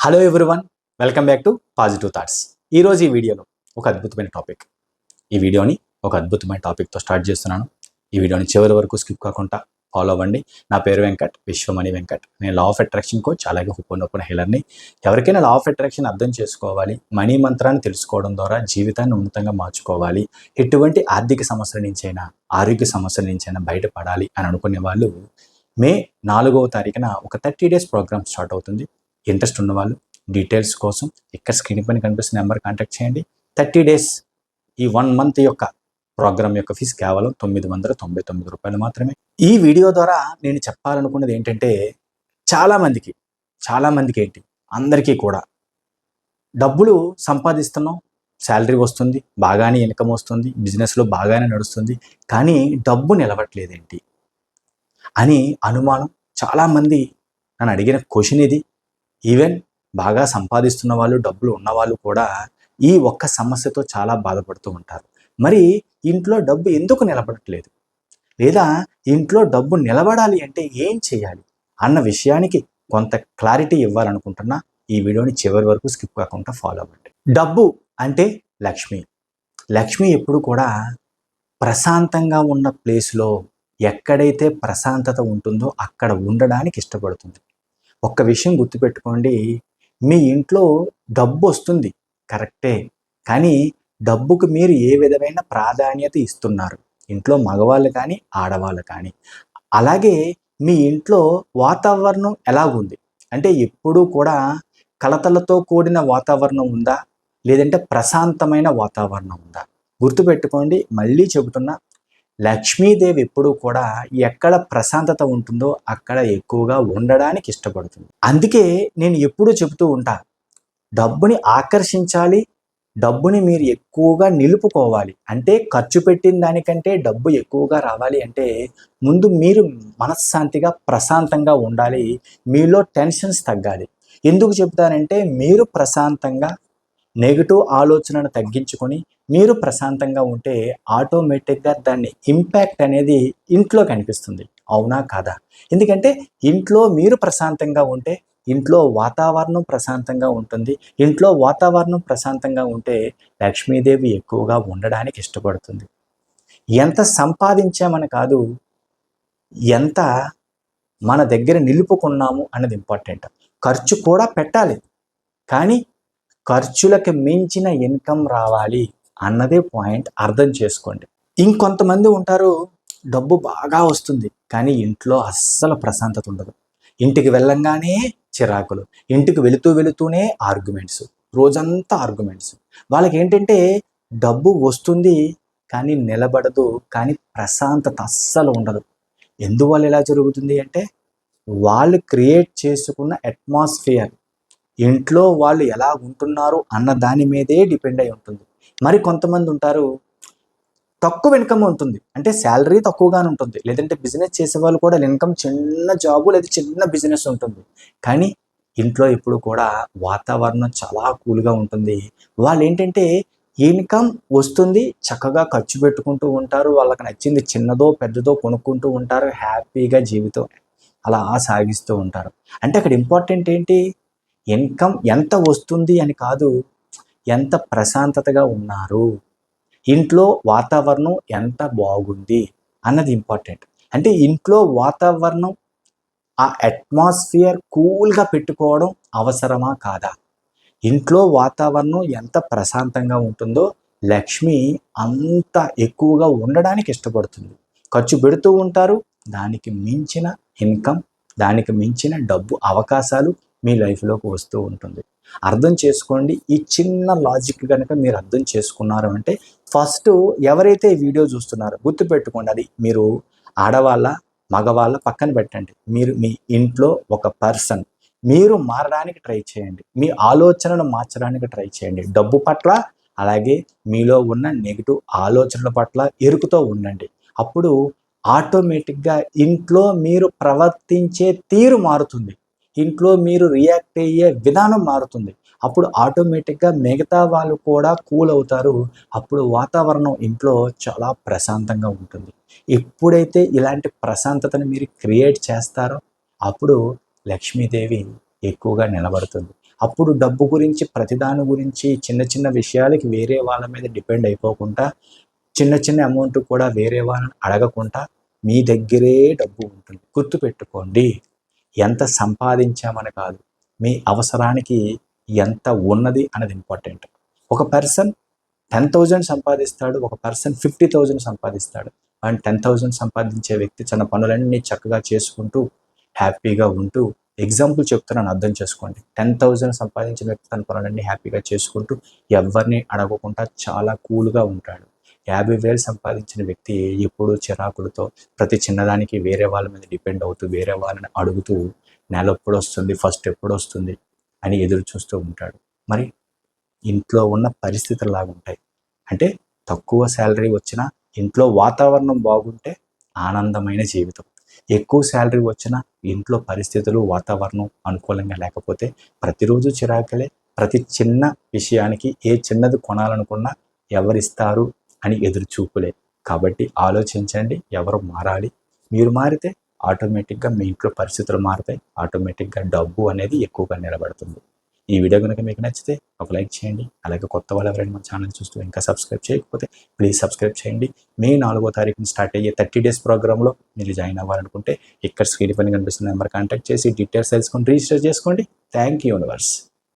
Hello everyone, welcome back to positive thoughts. ఈరోజు ఈ వీడియోలో ఒక అద్భుతమైన టాపిక్. ఈ వీడియోని ఒక అద్భుతమైన టాపిక్తో స్టార్ట్ చేస్తున్నాను. ఈ వీడియోని చివరి వరకు స్కిప్ కాకుండా ఫాలో అవ్వండి. నా పేరు వెంకట్, విశ్వమణి వెంకట్. నేను లా ఆఫ్ అట్రాక్షన్ కోచ్, అలాగే హుపోనోపోనో హీలర్ని. ఎవరికైనా లా ఆఫ్ అట్రాక్షన్ అర్థం చేసుకోవాలి, మనీ మంత్రాన్ని తెలుసుకోవడం ద్వారా జీవితాన్ని ఉన్నతంగా మార్చుకోవాలి, ఎటువంటి ఆర్థిక సమస్యల నుంచైనా ఆరోగ్య సమస్యల నుంచైనా బయటపడాలి అని అనుకునే వాళ్ళు మే 4వ తారీఖున ఒక 30 days ప్రోగ్రామ్ స్టార్ట్ అవుతుంది. ఇంట్రెస్ట్ ఉన్నవాళ్ళు డీటెయిల్స్ కోసం ఇక్కడ స్క్రీన్ పైన కనిపిస్తున్న నెంబర్ కాంటాక్ట్ చేయండి. 30 days ఈ 1 month యొక్క ప్రోగ్రామ్ యొక్క ఫీజు కేవలం 999 రూపాయలు మాత్రమే. ఈ వీడియో ద్వారా నేను చెప్పాలనుకున్నది ఏంటంటే, చాలామందికి ఏంటి, అందరికీ కూడా డబ్బులు సంపాదిస్తున్నాం, శాలరీ వస్తుంది, బాగానే ఇన్కమ్ వస్తుంది, బిజినెస్లో బాగానే నడుస్తుంది, కానీ డబ్బు నిలవట్లేదేంటి అని అనుమానం. చాలామంది నన్ను అడిగిన క్వశ్చన్ ఇది. ఈవెన్ బాగా సంపాదిస్తున్న వాళ్ళు, డబ్బులు ఉన్నవాళ్ళు కూడా ఈ ఒక్క సమస్యతో చాలా బాధపడుతూ ఉంటారు. మరి ఇంట్లో డబ్బు ఎందుకు నిలబడట్లేదు, లేదా ఇంట్లో డబ్బు నిలబడాలి అంటే ఏం చేయాలి అన్న విషయానికి కొంత క్లారిటీ ఇవ్వాలనుకుంటున్నా. ఈ వీడియోని చివరి వరకు స్కిప్ కాకుండా ఫాలో అవ్వండి. డబ్బు అంటే లక్ష్మి ఎప్పుడు కూడా ప్రశాంతంగా ఉన్న ప్లేస్లో, ఎక్కడైతే ప్రశాంతత ఉంటుందో అక్కడ ఉండడానికి ఇష్టపడుతుంది. ఒక్క విషయం గుర్తుపెట్టుకోండి, మీ ఇంట్లో డబ్బు వస్తుంది కరెక్టే, కానీ డబ్బుకు మీరు ఏ విధమైన ప్రాధాన్యత ఇస్తున్నారు, ఇంట్లో మగవాళ్ళు కానీ ఆడవాళ్ళు కానీ. అలాగే మీ ఇంట్లో వాతావరణం ఎలాగుంది అంటే, ఎప్పుడూ కూడా కలతలతో కూడిన వాతావరణం ఉందా, లేదంటే ప్రశాంతమైన వాతావరణం ఉందా? గుర్తుపెట్టుకోండి, మళ్ళీ చెబుతున్నా, లక్ష్మీదేవి ఎప్పుడూ కూడా ఎక్కడ ప్రశాంతత ఉంటుందో అక్కడ ఎక్కువగా ఉండడానికి ఇష్టపడుతుంది. అందుకే నేను ఎప్పుడూ చెబుతూ ఉంటా, డబ్బుని ఆకర్షించాలి, డబ్బుని మీరు ఎక్కువగా నిలుపుకోవాలి అంటే, ఖర్చు పెట్టిన దానికంటే డబ్బు ఎక్కువగా రావాలి అంటే ముందు మీరు మనశ్శాంతిగా ప్రశాంతంగా ఉండాలి, మీలో టెన్షన్స్ తగ్గాలి. ఎందుకు చెప్తానంటే, మీరు ప్రశాంతంగా నెగిటివ్ ఆలోచనను తగ్గించుకొని మీరు ప్రశాంతంగా ఉంటే ఆటోమేటిక్గా దాన్ని ఇంపాక్ట్ అనేది ఇంట్లో కనిపిస్తుంది. అవునా కాదా? ఎందుకంటే ఇంట్లో మీరు ప్రశాంతంగా ఉంటే ఇంట్లో వాతావరణం ప్రశాంతంగా ఉంటుంది. ఇంట్లో వాతావరణం ప్రశాంతంగా ఉంటే లక్ష్మీదేవి ఎక్కువగా ఉండడానికి ఇష్టపడుతుంది. ఎంత సంపాదించామని కాదు, ఎంత మన దగ్గర నిలుపుకున్నాము అన్నది ఇంపార్టెంట్. ఖర్చు కూడా పెట్టాలి, కానీ ఖర్చులకు మించిన ఇన్కమ్ రావాలి అన్నదే పాయింట్. అర్థం చేసుకోండి. ఇంకొంతమంది ఉంటారు, డబ్బు బాగా వస్తుంది కానీ ఇంట్లో అస్సలు ప్రశాంతత ఉండదు. ఇంటికి వెళ్ళంగానే చిరాకులు, ఇంటికి వెళుతూనే ఆర్గ్యుమెంట్స్, రోజంతా ఆర్గ్యుమెంట్స్. వాళ్ళకి ఏంటంటే డబ్బు వస్తుంది కానీ నిలబడదు, కానీ ప్రశాంతత అస్సలు ఉండదు. ఎందువల్ల ఇలా జరుగుతుంది అంటే, వాళ్ళు క్రియేట్ చేసుకున్న అట్మాస్ఫియర్, ఇంట్లో వాళ్ళు ఎలా ఉంటున్నారు అన్న దాని మీదే డిపెండ్ అయి ఉంటుంది. మరి కొంతమంది ఉంటారు, తక్కువ ఇన్కమ్ ఉంటుంది అంటే శాలరీ తక్కువగానే ఉంటుంది, లేదంటే బిజినెస్ చేసే వాళ్ళు కూడా ఇన్కమ్ చిన్న జాబు లేదా చిన్న బిజినెస్ ఉంటుంది, కానీ ఇంట్లో ఎప్పుడు కూడా వాతావరణం చాలా కూల్గా ఉంటుంది. వాళ్ళు ఏంటంటే ఇన్కమ్ వస్తుంది, చక్కగా ఖర్చు పెట్టుకుంటూ ఉంటారు, వాళ్ళకి నచ్చింది చిన్నదో పెద్దదో కొనుక్కుంటూ ఉంటారు, హ్యాపీగా జీవితం అలా సాగిస్తూ ఉంటారు. అంటే అక్కడ ఇంపార్టెంట్ ఏంటి, ఇన్కమ్ ఎంత వస్తుంది అని కాదు, ఎంత ప్రశాంతతగా ఉన్నారు, ఇంట్లో వాతావరణం ఎంత బాగుంది అన్నది ఇంపార్టెంట్. అంటే ఇంట్లో వాతావరణం, ఆ అట్మాస్ఫియర్ కూల్గా పెట్టుకోవడం అవసరమా కాదా? ఇంట్లో వాతావరణం ఎంత ప్రశాంతంగా ఉంటుందో లక్ష్మి అంత ఎక్కువగా ఉండడానికి ఇష్టపడుతుంది. ఖర్చు పెడుతూ ఉంటారు, దానికి మించిన ఇన్కమ్, దానికి మించిన డబ్బు అవకాశాలు మీ లైఫ్లోకి వస్తూ ఉంటుంది. అర్థం చేసుకోండి. ఈ చిన్న లాజిక్ కనుక మీరు అర్థం చేసుకున్నారు అంటే, ఫస్ట్ ఎవరైతే ఈ వీడియో చూస్తున్నారో గుర్తుపెట్టుకోండి, అది మీరు ఆడవాళ్ళ మగవాళ్ళ పక్కన పెట్టండి, మీరు మీ ఇంట్లో ఒక పర్సన్, మీరు మారడానికి ట్రై చేయండి, మీ ఆలోచనను మార్చడానికి ట్రై చేయండి. డబ్బు పట్ల, అలాగే మీలో ఉన్న నెగిటివ్ ఆలోచనల పట్ల ఎరుకుతో ఉండండి. అప్పుడు ఆటోమేటిక్గా ఇంట్లో మీరు ప్రవర్తించే తీరు మారుతుంది, ఇంట్లో మీరు రియాక్ట్ అయ్యే విధానం మారుతుంది. అప్పుడు ఆటోమేటిక్గా మిగతా వాళ్ళు కూడా కూల్ అవుతారు. అప్పుడు వాతావరణం ఇంట్లో చాలా ప్రశాంతంగా ఉంటుంది. ఎప్పుడైతే ఇలాంటి ప్రశాంతతను మీరు క్రియేట్ చేస్తారో అప్పుడు లక్ష్మీదేవి ఎక్కువగా నిలబడుతుంది. అప్పుడు డబ్బు గురించి ప్రతిదాని గురించి చిన్న చిన్న విషయాలకి వేరే వాళ్ళ మీద డిపెండ్ అయిపోకుండా చిన్న చిన్న అమౌంట్ కూడా వేరే వాళ్ళని అడగకుండా మీ దగ్గరే డబ్బు ఉంటుంది. గుర్తుపెట్టుకోండి, ఎంత సంపాదించామని కాదు, మీ అవసరానికి ఎంత ఉన్నది అనేది ఇంపార్టెంట్. ఒక పర్సన్ 10,000 సంపాదిస్తాడు, ఒక పర్సన్ 50,000 సంపాదిస్తాడు. అండ్ 10,000 సంపాదించే వ్యక్తి తన పనులన్నీ చక్కగా చేసుకుంటూ హ్యాపీగా ఉంటూ, ఎగ్జాంపుల్ చెప్తున్నాను, అర్థం చేసుకోండి. 10,000 సంపాదించిన వ్యక్తి తన పనులన్నీ హ్యాపీగా చేసుకుంటూ ఎవరిని అడగకుండా చాలా కూల్గా ఉంటాడు. 50,000 సంపాదించిన వ్యక్తి ఎప్పుడూ చిరాకులతో ప్రతి చిన్నదానికి వేరే వాళ్ళ మీద డిపెండ్ అవుతూ, వేరే వాళ్ళని అడుగుతూ నెల ఎప్పుడు వస్తుంది, ఫస్ట్ ఎప్పుడు వస్తుంది అని ఎదురు చూస్తూ ఉంటాడు. మరి ఇంట్లో ఉన్న పరిస్థితులు లాగుంటాయి. అంటే తక్కువ శాలరీ వచ్చినా ఇంట్లో వాతావరణం బాగుంటే ఆనందమైన జీవితం. ఎక్కువ శాలరీ వచ్చినా ఇంట్లో పరిస్థితులు వాతావరణం అనుకూలంగా లేకపోతే ప్రతిరోజు చిరాకులే. ప్రతి చిన్న విషయానికి ఏ చిన్నది కొనాలనుకున్నా ఎవరిస్తారు అని ఎదురు చూపులే. కాబట్టి ఆలోచించండి, ఎవరు మారాలి. మీరు మారితే ఆటోమేటిక్గా మీ ఇంట్లో పరిస్థితులు మారుతాయి. ఆటోమేటిక్గా డబ్బు అనేది ఎక్కువగా నిలబడుతుంది. ఈ వీడియో కనుక మీకు నచ్చితే ఒక లైక్ చేయండి. అలాగే కొత్త వాళ్ళు ఎవరైనా మన ఛానల్ చూస్తూ ఇంకా సబ్స్క్రైబ్ చేయకపోతే ప్లీజ్ సబ్స్క్రైబ్ చేయండి. మే 4వ తారీఖున స్టార్ట్ అయ్యే 30 డేస్ ప్రోగ్రాంలో మీరు జాయిన్ అవ్వాలనుకుంటే ఇక్కడ స్క్రీన్ పైన కనిపిస్తున్న నెంబర్ కాంటాక్ట్ చేసి డీటెయిల్స్ తెలుసుకొని రిజిస్టర్ చేసుకోండి. Thank you universe.